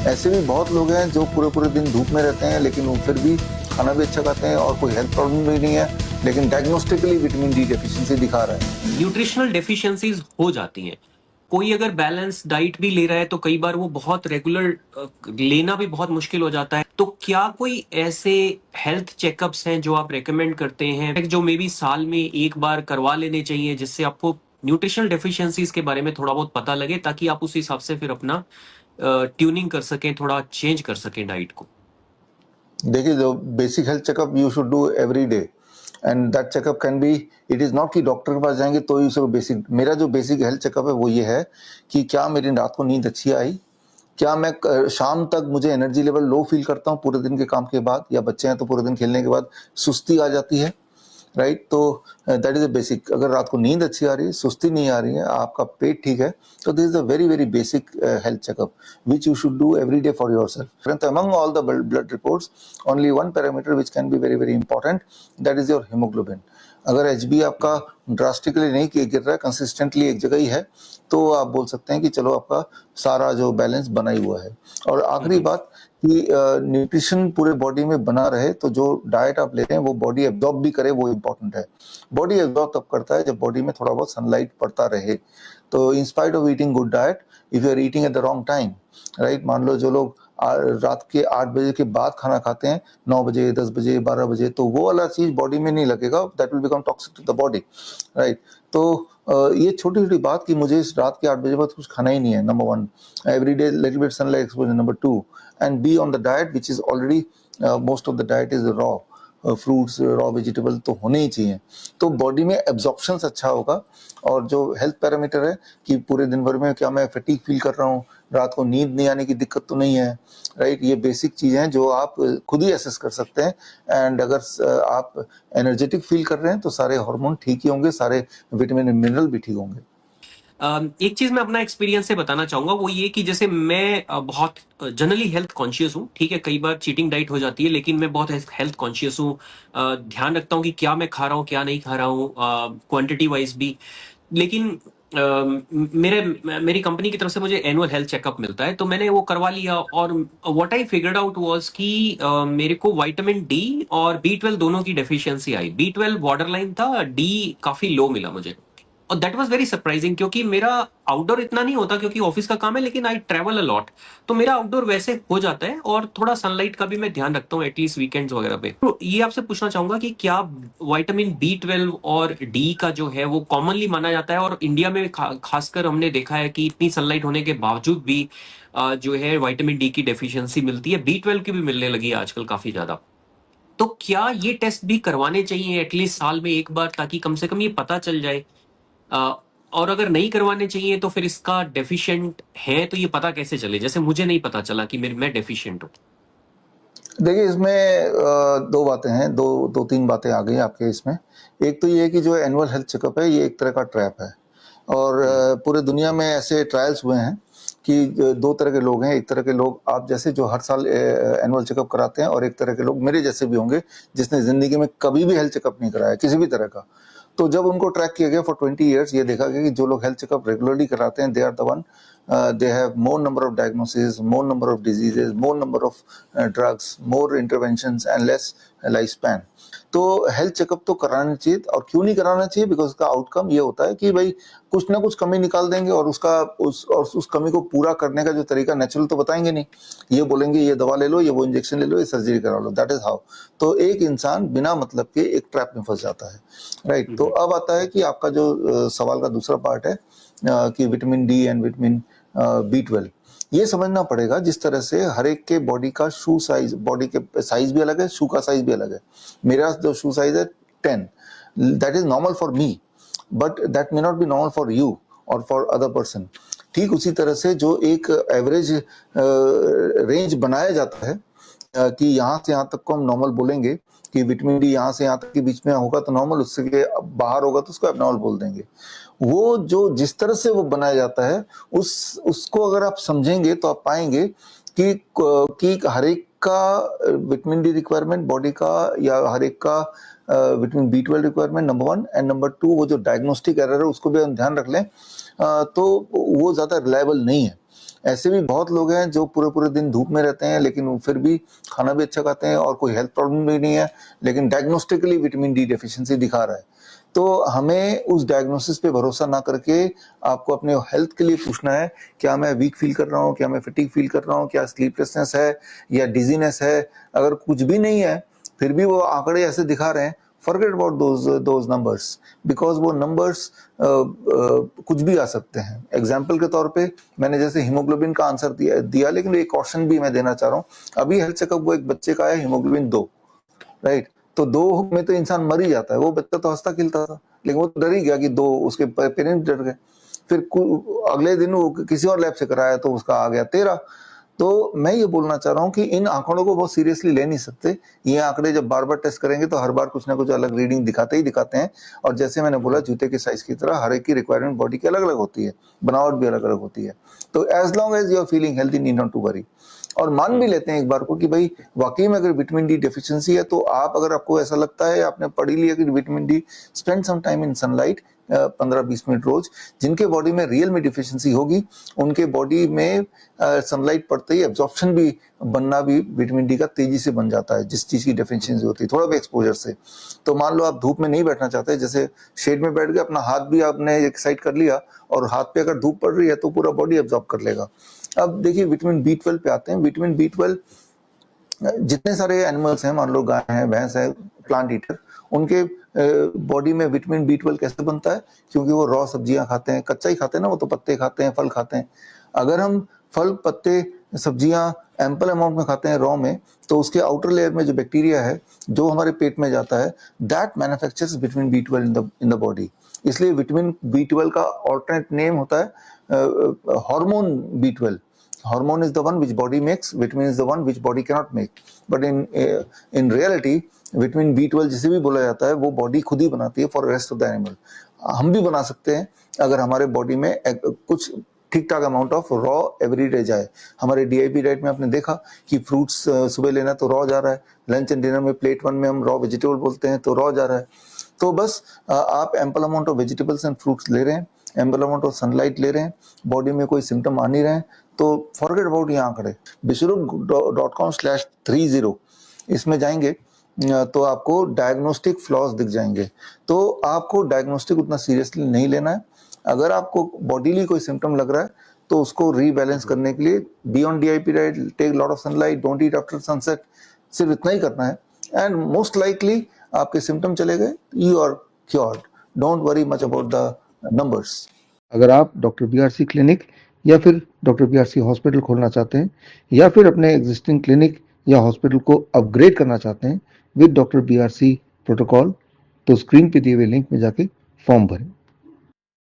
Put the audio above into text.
ऐसे भी बहुत लोग हैं जो पूरे पूरे दिन धूप में रहते हैं, लेकिन वो फिर भी खाना भी अच्छा खाते हैं और कोई हेल्थ प्रॉब्लम भी नहीं है, लेकिन डायग्नोस्टिकली विटामिन डी डेफिशिएंसी दिखा रहा है। न्यूट्रिशनल डेफिशिएंसीज हो जाती हैं। कोई अगर बैलेंस डाइट भी ले रहा है तो कई बार वो बहुत रेगुलर लेना भी बहुत मुश्किल हो जाता है। तो क्या कोई ऐसे हेल्थ चेकअप्स हैं जो आप रेकमेंड करते हैं जो मे बी साल में एक बार करवा लेने चाहिए, जिससे आपको न्यूट्रिशनल डेफिशिएंसीज के बारे में थोड़ा बहुत पता लगे, ताकि आप उस हिसाब से फिर अपना ट्यूनिंग कर सकें, थोड़ा चेंज कर सकें डाइट को? देखिए, जो basic health checkup you should do every day, and that checkup can be, it is not कि डॉक्टर के पास जाएंगे तो ही सिर्फ बेसिक। मेरा जो बेसिक हेल्थ चेकअप है वो ये है कि क्या मेरी रात को नींद अच्छी आई, क्या मैं शाम तक मुझे एनर्जी लेवल लो फील करता हूँ पूरे दिन के काम के बाद, या बच्चे हैं तो पूरे दिन खेलने के बाद सुस्ती आ जाती है, राइट। तो दैट इज अ बेसिक। अगर रात को नींद अच्छी आ रही है, सुस्ती नहीं आ रही है, आपका पेट ठीक है, तो this is a very very basic health checkup which you should do every day for yourself. Among all the blood reports, only one parameter which can be very very important, that is your haemoglobin. अगर HB आपका drastically नहीं गिर रहा है, consistently एक जगह ही है, तो आप बोल सकते हैं कि चलो आपका सारा जो बैलेंस बना ही हुआ है। और आखिरी बात कि न्यूट्रिशन पूरे बॉडी में बना रहे, तो जो डाइट आप लेते हैं वो बॉडी एब्जॉर्ब भी करे, वो इम्पोर्टेंट है। बॉडी एब्जॉर्ब तब करता है जब बॉडी में थोड़ा बहुत सनलाइट पड़ता रहे। तो in spite of eating good diet, if you are eating at the wrong time, right, मान लो जो लोग रात के 8 बजे के बाद खाना खाते हैं, 9 बजे, 10 बजे, 12 बजे, तो वो वाला चीज बॉडी में नहीं लगेगा, that will become toxic to the body, right. तो ये छोटी छोटी बात कि मुझे इस रात के 8 बजे बाद कुछ खाना ही नहीं है, number one. Every day little bit sunlight exposure, number two. And be on the diet which is already, most of the diet is raw, fruits, raw vegetable तो होने ही चाहिए, तो बॉडी में एब्जॉर्प्शन अच्छा होगा। और जो हेल्थ पैरामीटर है कि पूरे दिन भर में क्या मैं फटीग फील कर रहा हूँ, रात को नींद नहीं आने की दिक्कत तो नहीं है, राइट, ये बेसिक चीजें हैं जो आप खुद ही एसेस कर सकते हैं। एंड अगर आप एनर्जेटिक फील कर रहे हैं तो सारे हार्मोन ठीक ही होंगे, सारे विटामिन मिनरल भी ठीक होंगे। एक चीज मैं अपना एक्सपीरियंस से बताना चाहूंगा, वो ये कि जैसे मैं बहुत जनरली हेल्थ कॉन्शियस हूँ। ठीक है, कई बार चीटिंग डाइट हो जाती है, लेकिन मैं बहुत हेल्थ कॉन्शियस हूँ। ध्यान रखता हूँ कि क्या मैं खा रहा हूँ, क्या नहीं खा रहा हूँ, क्वांटिटी वाइज भी। लेकिन मेरी कंपनी की तरफ से मुझे एनुअल हेल्थ चेकअप मिलता है, तो मैंने वो करवा लिया। और what I figured out was कि मेरे को विटामिन डी और बी 12 दोनों की डेफिशिएंसी आई। बी 12 बॉर्डर लाइन था, डी काफी लो मिला मुझे। और दैट वाज वेरी सरप्राइजिंग, क्योंकि मेरा आउटडोर इतना नहीं होता, क्योंकि ऑफिस का काम है, लेकिन आई ट्रैवल अ लॉट। तो मेरा आउटडोर वैसे हो जाता है, और थोड़ा सनलाइट का भी मैं ध्यान रखता हूँ, एटलीस्ट वीकेंड्स वगैरह पे। तो ये आपसे पूछना चाहूंगा कि क्या विटामिन बी 12 और डी का जो है वो कॉमनली माना जाता है, और इंडिया में खासकर हमने देखा है कि इतनी सनलाइट होने के बावजूद भी जो है विटामिन डी की डेफिशिएंसी मिलती है, बी 12 की भी मिलने लगी है आजकल काफी ज्यादा। तो क्या ये टेस्ट भी करवाने चाहिए एटलीस्ट साल में एक बार, ताकि कम से कम ये पता चल जाए? अ, और अगर नहीं करवाने चाहिए तो फिर इसका डेफिशिएंट है तो ये पता कैसे चले? जैसे मुझे नहीं पता चला कि मैं डेफिशिएंट हूँ। देखिए, इसमें दो बातें हैं, दो तीन बातें आ गई आपके इसमें। एक तो ये है कि जो एनुअल हेल्थ चेकअप है ये एक तरह का ट्रैप है, और पूरे दुनिया में ऐसे ट्रायल्स हुए हैं कि दो तरह के लोग हैं। एक तरह के लोग आप जैसे जो हर साल एनुअल चेकअप कराते हैं, और एक तरह के लोग मेरे जैसे भी होंगे जिसने जिंदगी में कभी भी हेल्थ चेकअप नहीं कराया किसी भी तरह का। तो जब उनको ट्रैक किया गया फॉर 20 ईयर्स, ये देखा गया कि जो लोग हेल्थ चेकअप रेगुलरली कराते हैं, they are the one, they have more number of diagnoses, more number of diseases, more number of drugs, more interventions and less lifespan. तो हेल्थ चेकअप तो कराना चाहिए। और क्यों नहीं कराना चाहिए? बिकॉज उसका आउटकम ये होता है कि भाई कुछ ना कुछ कमी निकाल देंगे, और उस कमी को पूरा करने का जो तरीका नेचुरल तो बताएंगे नहीं, ये बोलेंगे ये दवा ले लो, ये वो इंजेक्शन ले लो, ये सर्जरी करा लो, दैट इज हाउ। तो एक इंसान बिना मतलब के एक ट्रैप में फंस जाता है, राइट। तो अब आता है कि आपका जो सवाल का दूसरा पार्ट है कि vitamin D and vitamin B 12, ये समझना पड़ेगा जिस तरह से हर एक के बॉडी का शू साइज, बॉडी के साइज भी अलग है, शू का साइज भी अलग है। मेरा जो शू साइज है 10, that is normal for me, but that may not be normal for you और फॉर अदर पर्सन। ठीक उसी तरह से जो एक एवरेज रेंज बनाया जाता है कि यहाँ से यहाँ तक को हम नॉर्मल बोलेंगे, कि विटामिन डी यहाँ से यहाँ तक के बीच में होगा तो नॉर्मल, उससे के बाहर होगा तो उसको एबनॉर्मल बोल देंगे। वो जो जिस तरह से वो बनाया जाता है, उसको अगर आप समझेंगे तो आप पाएंगे कि हर एक का विटामिन डी रिक्वायरमेंट बॉडी का, या हर एक का vitamin B 12 requirement, number one. And number two, वो जो डायग्नोस्टिक एरर है उसको भी हम ध्यान रख लें तो वो ज्यादा रिलायबल नहीं है। ऐसे भी बहुत लोग हैं जो पूरे पूरे दिन धूप में रहते हैं लेकिन वो फिर भी खाना भी अच्छा खाते हैं और कोई हेल्थ प्रॉब्लम भी नहीं है, लेकिन डायग्नोस्टिकली विटामिन डी डेफिशिएंसी दिखा रहा है। तो हमें उस डायग्नोसिस पे भरोसा ना करके आपको अपने हेल्थ के लिए पूछना है, क्या मैं वीक फील कर रहा हूँ, क्या मैं फटीग फील कर रहा हूँ, क्या स्लीपलेसनेस है या डिजीनेस है। अगर कुछ भी नहीं है फिर भी वो आंकड़े ऐसे दिखा रहे हैं, forget about those numbers, because वो नंबर्स कुछ भी आ सकते हैं। एग्जाम्पल के तौर पे मैंने जैसे हीमोग्लोबिन का आंसर दिया लेकिन एक क्वेश्चन भी मैं देना चाह रहा हूँ। अभी हेल्थ चेकअप वो एक बच्चे का है हीमोग्लोबिन 2, राइट, तो 2 में तो इंसान मर ही जाता है। वो बच्चा तो हंसता खिलता था लेकिन वो तो डर ही गया कि 2, उसके पेरेंट्स डर गए। फिर अगले दिन वो किसी और लैब से कराया तो उसका आ गया 13। तो मैं ये बोलना चाह रहा हूँ कि इन आंकड़ों को बहुत सीरियसली ले नहीं सकते। ये आंकड़े जब बार बार टेस्ट करेंगे तो हर बार कुछ ना कुछ अलग रीडिंग दिखाते ही दिखाते हैं। और जैसे मैंने बोला जूते के साइज की तरह हर एक की रिक्वायरमेंट बॉडी की अलग अलग होती है, बनावट भी अलग अलग होती है। तो as long as you are feeling healthy need not to worry. और मान भी लेते हैं एक बार को कि भाई वाकई में अगर विटामिन डी डेफिशिएंसी है तो आप, अगर आपको ऐसा लगता है, आपने पढ़ ही लिया कि vitamin D, spend some time in sunlight, 15-20 minute रोज। जिनके बॉडी में रियल में डिफिशिएंसी होगी उनके बॉडी में सनलाइट पड़ते ही एब्जॉर्प्शन भी, बनना भी विटामिन डी का तेजी से बन जाता है, जिस चीज की डेफिशिएंसी होती है थोड़ा भी एक्सपोजर से। तो मान लो आप धूप में नहीं बैठना चाहते, जैसे शेड में बैठ गए, अपना हाथ भी आपने एक साइड कर लिया और हाथ पे अगर धूप पड़ रही है तो पूरा बॉडी एब्जॉर्ब कर लेगा। अब देखिए विटामिन B12 पे आते हैं। विटामिन B12 जितने सारे एनिमल्स हैं, मान लो गाय है, भैंस है, प्लांट ईटर, उनके बॉडी में विटामिन B12 कैसे बनता है? क्योंकि वो रॉ सब्जियां खाते हैं, कच्चा ही खाते हैं ना, वो तो पत्ते खाते हैं, फल खाते हैं। अगर हम फल, पत्ते, सब्जियां एम्पल अमाउंट में खाते हैं रॉ में, तो उसके आउटर लेयर में जो बैक्टीरिया है जो हमारे पेट में जाता है, that manufactures vitamin B12 in the body. इसलिए विटामिन B12 का ऑल्टरनेट नेम होता है hormone B12। Hormone is the one which body makes, vitamin is the one which body cannot make. But in reality vitamin B12 जिसे भी बोला जाता है वो बॉडी खुद ही बनाती है for rest of the animal. हम भी बना सकते हैं अगर हमारे बॉडी में कुछ ठीक ठाक अमाउंट ऑफ रॉ एवरीडे जाए। हमारे DIP डाइट में आपने देखा कि फ्रूट्स सुबह लेना तो रॉ जा रहा है, लंच एंड डिनर में प्लेट 1 में हम रॉ वेजिटेबल बोलते हैं तो रॉ जा रहा है। तो बस आप ample amount of vegetables and fruits ले रहे हैं, एम्पल अमाउंट ऑफ सनलाइट ले रहे हैं, बॉडी में कोई सिम्टम आ नहीं रहे हैं, तो फॉरगेट अबाउट ये आंकड़े। Bishrup.com/30 इसमें जाएंगे तो आपको डायग्नोस्टिक फ्लॉज दिख जाएंगे। तो आपको डायग्नोस्टिक उतना सीरियसली नहीं लेना है। अगर आपको बॉडीली कोई सिम्टम लग रहा है तो उसको रीबैलेंस करने के लिए be on DIP diet, take lot of sunlight, don't eat after sunset, सिर्फ इतना ही करना है एंड मोस्ट लाइकली आपके सिम्टम चले गए, you are cured. Don't worry much about the numbers. अगर आप डॉक्टर BRC क्लिनिक या फिर डॉक्टर BRC हॉस्पिटल खोलना चाहते हैं या फिर अपने एग्जिस्टिंग क्लिनिक या हॉस्पिटल को अपग्रेड करना चाहते हैं विद डॉक्टर BRC प्रोटोकॉल, तो स्क्रीन पे दिए हुए लिंक में जाके फॉर्म भरें।